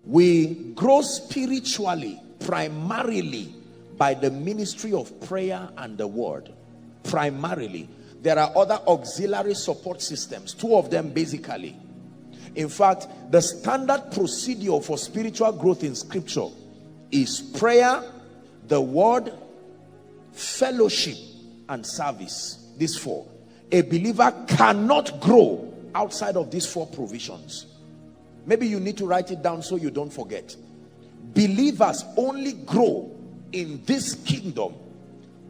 We grow spiritually primarily by the ministry of prayer and the word. Primarily. There are other auxiliary support systems, two of them basically. In fact, the standard procedure for spiritual growth in scripture is prayer, the word, fellowship, and service. These four. A believer cannot grow outside of these four provisions. Maybe you need to write it down so you don't forget. Believers only grow in this kingdom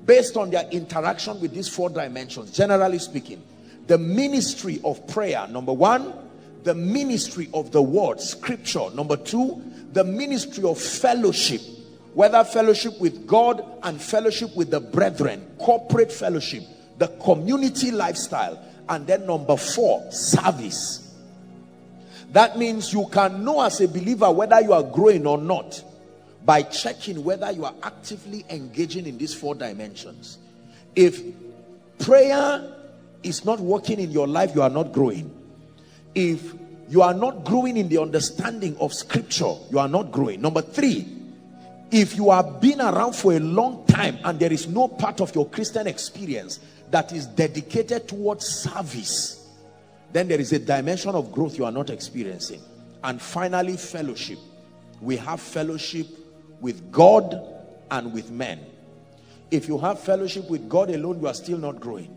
based on their interaction with these four dimensions. Generally speaking, the ministry of prayer, number one. The ministry of the word, scripture, number two. The ministry of fellowship, whether fellowship with God and fellowship with the brethren, corporate fellowship, the community lifestyle. And then number four, service. That means you can know as a believer whether you are growing or not by checking whether you are actively engaging in these four dimensions. If prayer is not working in your life, you are not growing. If you are not growing in the understanding of scripture, you are not growing. Number three, if you have been around for a long time and there is no part of your Christian experience that is dedicated towards service, then there is a dimension of growth you are not experiencing. And finally, fellowship. We have fellowship with God and with men. If you have fellowship with God alone, you are still not growing.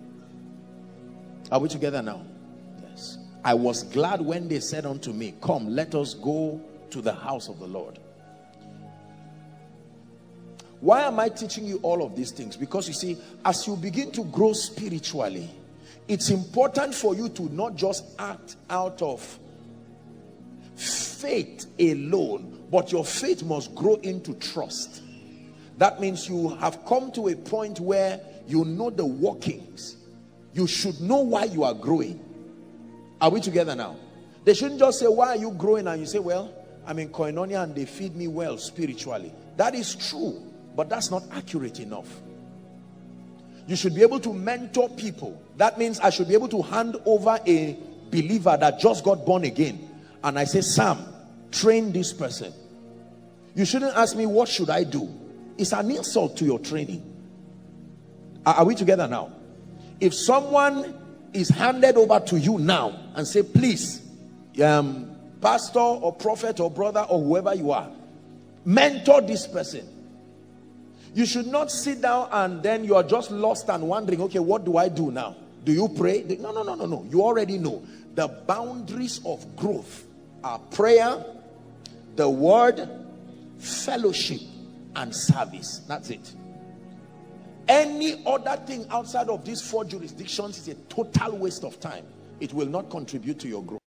Are we together now? Yes. I was glad when they said unto me, come, let us go to the house of the Lord. Why am I teaching you all of these things? Because you see, as you begin to grow spiritually, it's important for you to not just act out of faith alone, but your faith must grow into trust. That means you have come to a point where you know the workings. You should know why you are growing. Are we together now? They shouldn't just say, why are you growing? And you say, well, I'm in Koinonia and they feed me well spiritually. That is true, but that's not accurate enough. You should be able to mentor people. That means I should be able to hand over a believer that just got born again. And I say, Sam, train this person. You shouldn't ask me, what should I do? It's an insult to your training. Are we together now? If someone is handed over to you now and say, please, pastor or prophet or brother or whoever you are, mentor this person. You should not sit down and then you are just lost and wondering, okay, what do I do now? Do you pray? No. You already know. The boundaries of growth are prayer, the word, fellowship, and service. That's it. Any other thing outside of these four jurisdictions is a total waste of time. It will not contribute to your growth.